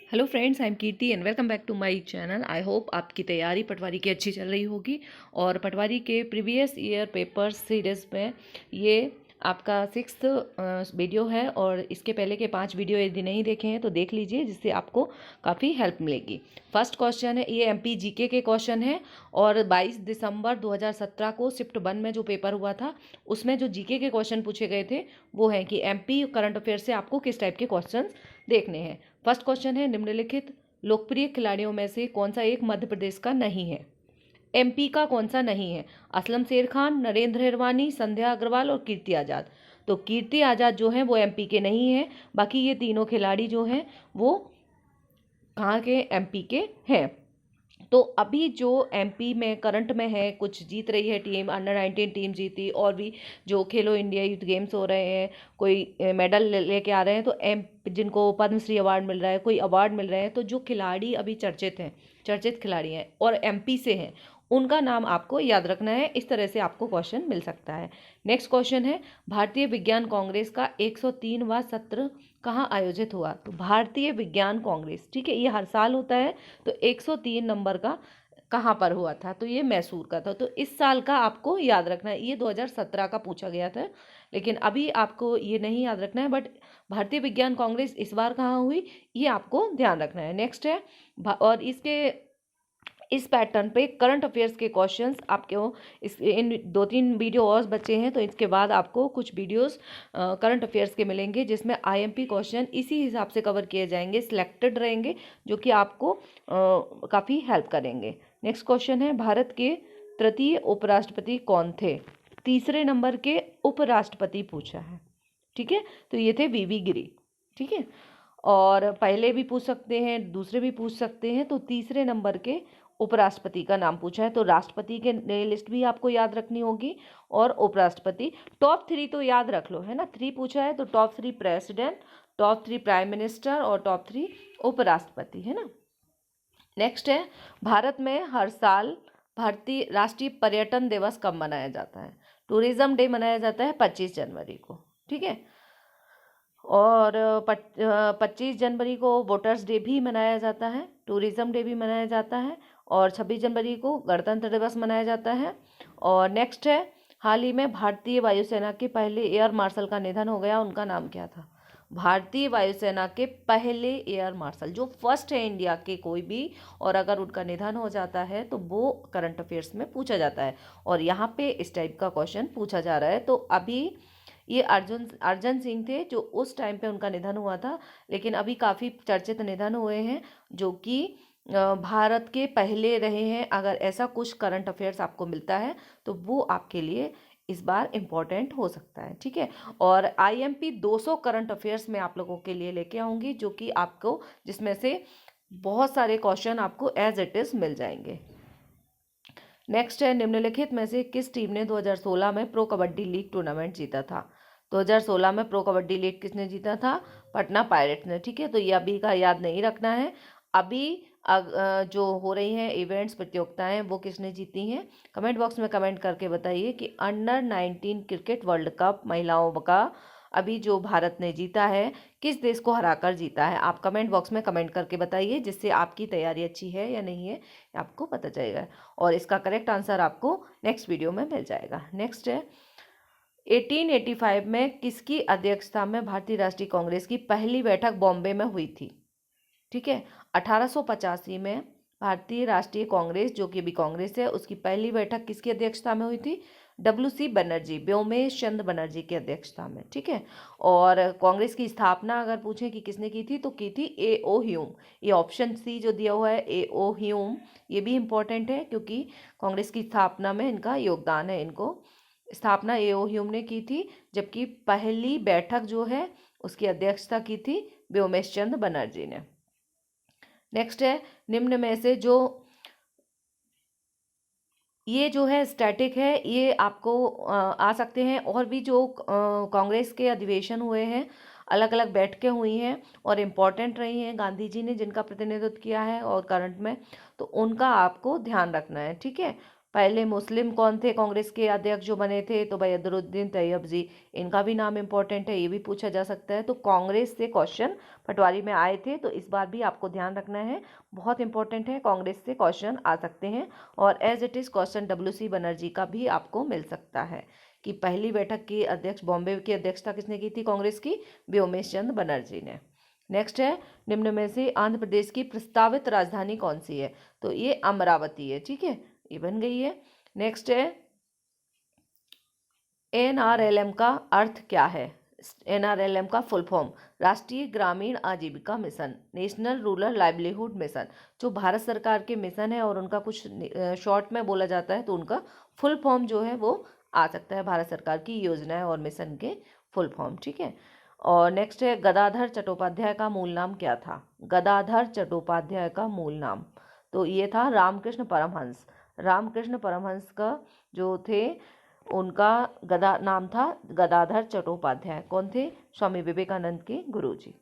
Hello friends, I am Kirti and welcome back to my channel. I hope आपकी तैयारी पटवारी की अच्छी चल रही होगी। और पटवारी के प्रीवियस ईयर पेपर्स सीरीज़ में ये आपका 6th वीडियो है और इसके पहले के 5 वीडियो यदि नहीं देखे हैं तो देख लीजिए, जिससे आपको काफ़ी हेल्प मिलेगी। फर्स्ट क्वेश्चन है, ये एमपी जीके के क्वेश्चन है और 22 दिसंबर 2017 को शिफ्ट 1 में जो पेपर हुआ था उसमें जो जीके के क्वेश्चन पूछे गए थे वो है कि एमपी करंट अफेयर से आपको किस टाइप के क्वेश्चन देखने हैं। फर्स्ट क्वेश्चन है, निम्नलिखित लोकप्रिय खिलाड़ियों में से कौन सा एक मध्य प्रदेश का नहीं है? एमपी का कौन सा नहीं है? असलम शेर खान, नरेंद्र हिरवानी, संध्या अग्रवाल और कीर्ति आज़ाद। तो कीर्ति आज़ाद जो है वो एमपी के नहीं है। बाकी ये तीनों खिलाड़ी जो हैं वो कहाँ के? एमपी के हैं। तो अभी जो एमपी में करंट में है, कुछ जीत रही है टीम, अंडर 19 टीम जीती, और भी जो खेलो इंडिया यूथ गेम्स हो रहे हैं, कोई मेडल लेके आ रहे हैं, तो एम जिनको पद्मश्री अवार्ड मिल रहा है, कोई अवार्ड मिल रहे हैं, तो जो खिलाड़ी अभी चर्चित हैं, चर्चित खिलाड़ी हैं और एमपी से हैं, उनका नाम आपको याद रखना है। इस तरह से आपको क्वेश्चन मिल सकता है। नेक्स्ट क्वेश्चन है, भारतीय विज्ञान कांग्रेस का 103वां सत्र कहाँ आयोजित हुआ? तो भारतीय विज्ञान कांग्रेस, ठीक है, ये हर साल होता है। तो 103 नंबर का कहाँ पर हुआ था? तो ये मैसूर का था। तो इस साल का आपको याद रखना है। ये 2017 का पूछा गया था, लेकिन अभी आपको ये नहीं याद रखना है, बट भारतीय विज्ञान कांग्रेस इस बार कहाँ हुई ये आपको ध्यान रखना है। नेक्स्ट है, और इस पैटर्न पे करंट अफेयर्स के क्वेश्चंस आपको इन 2-3 वीडियो और बचे हैं, तो इसके बाद आपको कुछ वीडियोस करंट अफेयर्स के मिलेंगे, जिसमें आईएमपी क्वेश्चन इसी हिसाब से कवर किए जाएंगे, सिलेक्टेड रहेंगे, जो कि आपको काफ़ी हेल्प करेंगे। नेक्स्ट क्वेश्चन है, भारत के तृतीय उपराष्ट्रपति कौन थे? तीसरे नंबर के उपराष्ट्रपति पूछा है, ठीक है। तो ये थे वीवी गिरी, ठीक है। और पहले भी पूछ सकते हैं, दूसरे भी पूछ सकते हैं। तो तीसरे नंबर के उपराष्ट्रपति का नाम पूछा है। तो राष्ट्रपति के लिस्ट भी आपको याद रखनी होगी और उपराष्ट्रपति। टॉप 3 तो याद रख लो, है ना। 3 पूछा है तो top 3 president, top 3 prime minister और टॉप 3 उपराष्ट्रपति, है ना। नेक्स्ट है, भारत में हर साल भारतीय राष्ट्रीय पर्यटन दिवस कब मनाया जाता है? टूरिज्म डे मनाया जाता है 25 जनवरी को, ठीक है। और 25 जनवरी को वोटर्स डे भी मनाया जाता है, टूरिज्म डे भी मनाया जाता है, और 26 जनवरी को गणतंत्र दिवस मनाया जाता है। और नेक्स्ट है, हाल ही में भारतीय वायुसेना के पहले एयर मार्शल का निधन हो गया, उनका नाम क्या था? भारतीय वायुसेना के पहले एयर मार्शल, जो फर्स्ट है इंडिया के कोई भी, और अगर उनका निधन हो जाता है तो वो करंट अफेयर्स में पूछा जाता है। और यहाँ पे इस टाइप का क्वेश्चन पूछा जा रहा है। तो अभी ये अर्जन सिंह थे, जो उस टाइम पे उनका निधन हुआ था, लेकिन अभी काफ़ी चर्चित निधन हुए हैं, जो कि भारत के पहले रहे हैं। अगर ऐसा कुछ करंट अफेयर्स आपको मिलता है तो वो आपके लिए इस बार इम्पोर्टेंट हो सकता है, ठीक है। और आईएमपी 200 करंट अफेयर्स में आप लोगों के लिए लेके आऊँगी, जो कि आपको, जिसमें से बहुत सारे क्वेश्चन आपको एज इट इज़ मिल जाएंगे। नेक्स्ट है, निम्नलिखित में से किस टीम ने 2016 में प्रो कबड्डी लीग टूर्नामेंट जीता था? 2016 में प्रो कबड्डी लीग किसने जीता था? पटना पायरेट्स ने, ठीक है। तो ये अभी का याद नहीं रखना है। अभी जो हो रही हैं इवेंट्स, प्रतियोगिताएं, वो किसने जीती हैं? कमेंट बॉक्स में कमेंट करके बताइए कि अंडर 19 क्रिकेट वर्ल्ड कप महिलाओं का अभी जो भारत ने जीता है, किस देश को हराकर जीता है? आप कमेंट बॉक्स में कमेंट करके बताइए, जिससे आपकी तैयारी अच्छी है या नहीं है आपको पता चलेगा, और इसका करेक्ट आंसर आपको नेक्स्ट वीडियो में मिल जाएगा। नेक्स्ट है, 1885 में किसकी अध्यक्षता में भारतीय राष्ट्रीय कांग्रेस की पहली बैठक बॉम्बे में हुई थी? ठीक है, 1885 में भारतीय राष्ट्रीय कांग्रेस, जो कि अभी कांग्रेस है, उसकी पहली बैठक किसकी अध्यक्षता में हुई थी? WC बनर्जी, व्योमेश चंद्र बनर्जी की अध्यक्षता में, ठीक है। और कांग्रेस की स्थापना अगर पूछें कि किसने की थी, तो की थी A.O. ह्यूम। ये ऑप्शन सी जो दिया हुआ है A.O. ह्यूम, ये भी इम्पोर्टेंट है, क्योंकि कांग्रेस की स्थापना में इनका योगदान है। इनको स्थापना A.O. ह्यूम ने की थी, जबकि पहली बैठक जो है उसकी अध्यक्षता की थी व्योमेश चंद्र बनर्जी ने। नेक्स्ट है, निम्न में से जो ये जो है स्टैटिक है, ये आपको आ सकते हैं, और भी जो कांग्रेस के अधिवेशन हुए हैं, अलग अलग बैठकें हुई हैं और इम्पॉर्टेंट रही हैं, गांधी जी ने जिनका प्रतिनिधित्व किया है और करंट में, तो उनका आपको ध्यान रखना है, ठीक है। पहले मुस्लिम कौन थे कांग्रेस के अध्यक्ष जो बने थे? तो भाई अदरुद्दीन तैयब जी, इनका भी नाम इंपॉर्टेंट है, ये भी पूछा जा सकता है। तो कांग्रेस से क्वेश्चन पटवारी में आए थे, तो इस बार भी आपको ध्यान रखना है, बहुत इंपॉर्टेंट है, कांग्रेस से क्वेश्चन आ सकते हैं। और as it is question WC Banerjee का भी आपको मिल सकता है कि पहली बैठक की अध्यक्ष, बॉम्बे की अध्यक्षता किसने की थी कांग्रेस की? व्योमेश चंद्र बनर्जी ने। नेक्स्ट है, निम्न में से आंध्र प्रदेश की प्रस्तावित राजधानी कौन सी है? तो ये अमरावती है, ठीक है, ये बन गई है। नेक्स्ट है, NRLM का अर्थ क्या है? NRLM का फुल फॉर्म राष्ट्रीय ग्रामीण आजीविका mission, national rural livelihood mission. जो भारत सरकार के मिशन है और उनका कुछ शॉर्ट में बोला जाता है, तो उनका फुल फॉर्म जो है वो आ सकता है भारत सरकार की योजनाएं और मिशन के फुल फॉर्म, ठीक है। और नेक्स्ट है, गदाधर चट्टोपाध्याय का मूल नाम क्या था? गदाधर चट्टोपाध्याय का मूल नाम, तो ये था रामकृष्ण परमहंस। रामकृष्ण परमहंस का जो थे, उनका नाम था गदाधर चट्टोपाध्याय। कौन थे? स्वामी विवेकानंद के गुरुजी।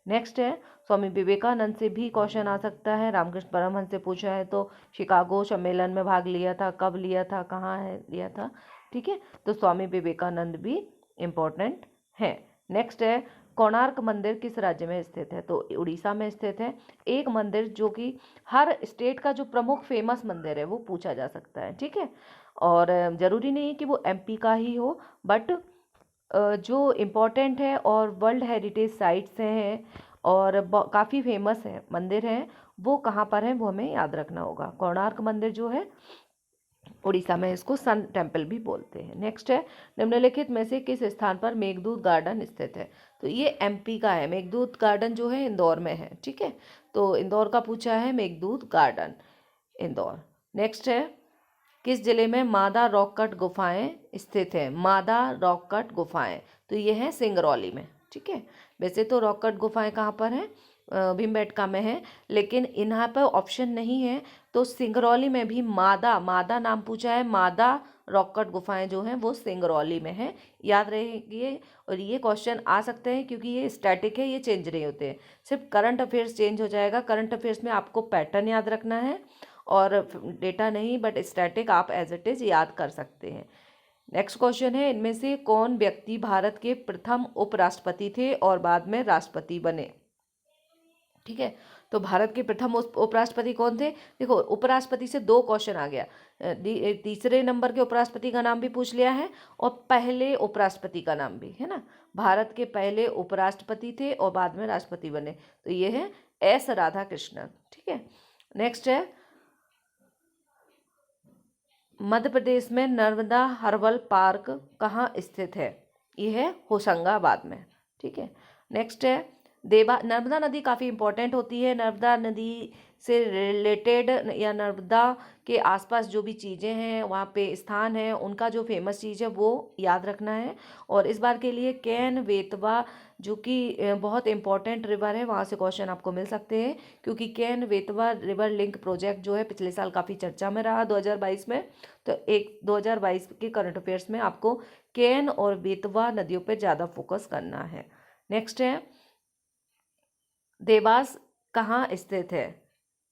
नेक्स्ट है, स्वामी विवेकानंद से भी क्वेश्चन आ सकता है, रामकृष्ण परमहंस से पूछा है तो शिकागो सम्मेलन में भाग लिया था, कब लिया था, कहाँ है लिया था, ठीक है। तो स्वामी विवेकानंद भी इम्पोर्टेंट है। नेक्स्ट है, कोणार्क मंदिर किस राज्य में स्थित है? तो उड़ीसा में स्थित है। एक मंदिर जो कि हर स्टेट का जो प्रमुख फेमस मंदिर है वो पूछा जा सकता है, ठीक है। और ज़रूरी नहीं है कि वो MP का ही हो, बट जो इम्पोर्टेंट है और वर्ल्ड हेरिटेज साइट्स हैं और काफ़ी फेमस है मंदिर हैं, वो कहाँ पर हैं वो हमें याद रखना होगा। कोणार्क मंदिर जो है उड़ीसा में, इसको सन टेम्पल भी बोलते हैं। नेक्स्ट है, निम्नलिखित में से किस स्थान पर मेघदूत गार्डन स्थित है? तो ये MP का है। मेघदूत गार्डन जो है इंदौर में है, ठीक है। तो इंदौर का पूछा है मेघदूत गार्डन, इंदौर। नेक्स्ट है, किस जिले में मादा रॉक कट गुफाएं स्थित है? मादा रॉक कट गुफाएं, तो ये है सिंगरौली में, ठीक है। वैसे तो रॉक कट गुफाएं कहाँ पर हैं? भीमबेटका में है, लेकिन यहाँ पर ऑप्शन नहीं है, तो सिंगरौली में भी मादा, मादा नाम पूछा है, मादा रॉक कट गुफाएं जो हैं वो सिंगरौली में है, याद रहेगी। और ये क्वेश्चन आ सकते हैं क्योंकि ये स्टैटिक है, ये चेंज नहीं होते हैं, सिर्फ करंट अफेयर्स चेंज हो जाएगा। करंट अफेयर्स में आपको पैटर्न याद रखना है और डेटा नहीं, बट स्टैटिक आप एज इट इज़ याद कर सकते हैं। नेक्स्ट क्वेश्चन है, इनमें से कौन व्यक्ति भारत के प्रथम उपराष्ट्रपति थे और बाद में राष्ट्रपति बने? ठीक है, तो भारत के प्रथम उपराष्ट्रपति कौन थे? देखो, उपराष्ट्रपति से 2 क्वेश्चन आ गया, तीसरे नंबर के उपराष्ट्रपति का नाम भी पूछ लिया है और पहले उपराष्ट्रपति का नाम भी, है ना। भारत के पहले उपराष्ट्रपति थे और बाद में राष्ट्रपति बने, तो ये है S राधाकृष्णन, ठीक है। नेक्स्ट है, मध्य प्रदेश में नर्मदा हर्बल पार्क कहाँ स्थित है? ये है होशंगाबाद में, ठीक है। नेक्स्ट है, नर्मदा नदी काफ़ी इंपॉर्टेंट होती है। नर्मदा नदी से रिलेटेड या नर्मदा के आसपास जो भी चीज़ें हैं, वहाँ पे स्थान है, उनका जो फेमस चीज़ है वो याद रखना है। और इस बार के लिए केन बेतवा जो कि बहुत इंपॉर्टेंट रिवर है, वहाँ से क्वेश्चन आपको मिल सकते हैं, क्योंकि Ken Betwa river link project जो है पिछले साल काफ़ी चर्चा में रहा 2022 में। तो 2022 के करंट अफेयर्स में आपको केन और बेतवा नदियों पर ज़्यादा फोकस करना है। नेक्स्ट है, देवास कहाँ स्थित है?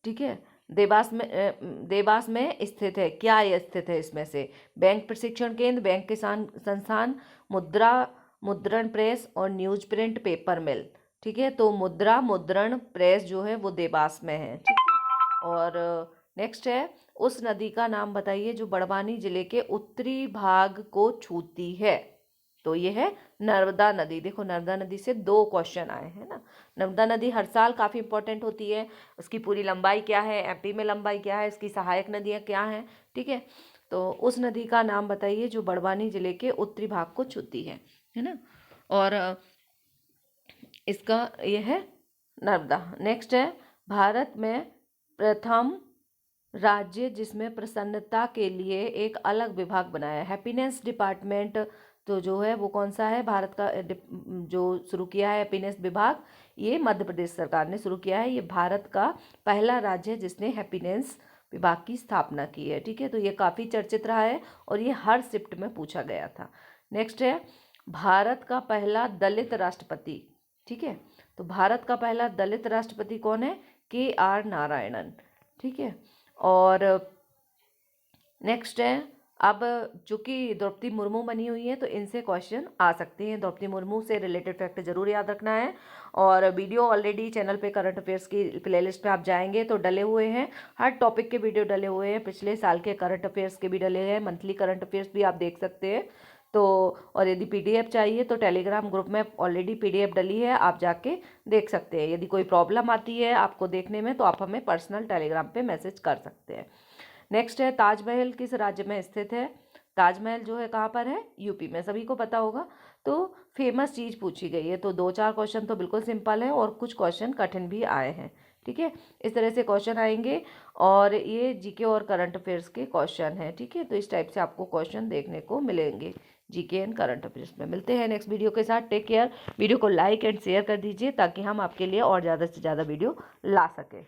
ठीक है, देवास में स्थित है, क्या ये स्थित है इसमें से? बैंक प्रशिक्षण केंद्र, बैंक किसान संस्थान, मुद्रा मुद्रण प्रेस और न्यूज प्रिंट पेपर मिल, ठीक है। तो मुद्रा मुद्रण प्रेस जो है वो देवास में है, ठीक है। और नेक्स्ट है, उस नदी का नाम बताइए जो बड़वानी जिले के उत्तरी भाग को छूती है। तो ये है नर्मदा नदी। देखो, नर्मदा नदी से 2 क्वेश्चन आए हैं ना। नर्मदा नदी हर साल काफ़ी इंपॉर्टेंट होती है। उसकी पूरी लंबाई क्या है, MP में लंबाई क्या है, इसकी सहायक नदियाँ क्या हैं, ठीक है। तो उस नदी का नाम बताइए जो बड़वानी जिले के उत्तरी भाग को छूती है ना। और इसका ये है नर्मदा। नेक्स्ट है, भारत में प्रथम राज्य जिसमें प्रसन्नता के लिए एक अलग विभाग बनाया है, हैप्पीनेस डिपार्टमेंट, तो जो है वो कौन सा है? भारत का जो शुरू किया है हैप्पीनेस विभाग, ये मध्य प्रदेश सरकार ने शुरू किया है। ये भारत का पहला राज्य है जिसने हैप्पीनेस विभाग की स्थापना की है, ठीक है। तो ये काफ़ी चर्चित रहा है और ये हर शिफ्ट में पूछा गया था। नेक्स्ट है, भारत का पहला दलित राष्ट्रपति, ठीक है। तो भारत का पहला दलित राष्ट्रपति कौन है? KR नारायणन, ठीक है। और नेक्स्ट है, अब चूंकि द्रौपदी मुर्मू बनी हुई है तो इनसे क्वेश्चन आ सकते हैं। द्रौपदी मुर्मू से रिलेटेड फैक्ट जरूर याद रखना है। और वीडियो ऑलरेडी चैनल पे करंट अफेयर्स की प्लेलिस्ट पे आप जाएंगे तो डले हुए हैं, हर टॉपिक के वीडियो डले हुए हैं, पिछले साल के करंट अफेयर्स के भी डले हैं, मंथली करंट अफेयर्स भी आप देख सकते हैं। तो और यदि पीडीएफ चाहिए तो टेलीग्राम ग्रुप में ऑलरेडी पीडीएफ डली है, आप जाके देख सकते हैं। यदि कोई प्रॉब्लम आती है आपको देखने में तो आप हमें पर्सनल टेलीग्राम पे मैसेज कर सकते हैं। नेक्स्ट है, ताजमहल किस राज्य में स्थित है? ताजमहल जो है कहाँ पर है? यूपी में, सभी को पता होगा। तो फेमस चीज़ पूछी गई है, तो 2-4 क्वेश्चन तो बिल्कुल सिंपल है और कुछ क्वेश्चन कठिन भी आए हैं। ठीक है, इस तरह से क्वेश्चन आएंगे और ये जीके और करंट अफेयर्स के क्वेश्चन हैं। ठीक है, तो इस टाइप से आपको क्वेश्चन देखने को मिलेंगे जीके एंड करंट अफेयर्स में। मिलते हैं नेक्स्ट वीडियो के साथ। Take care. वीडियो को लाइक एंड शेयर कर दीजिए ताकि हम आपके लिए और ज़्यादा से ज़्यादा वीडियो ला सकें।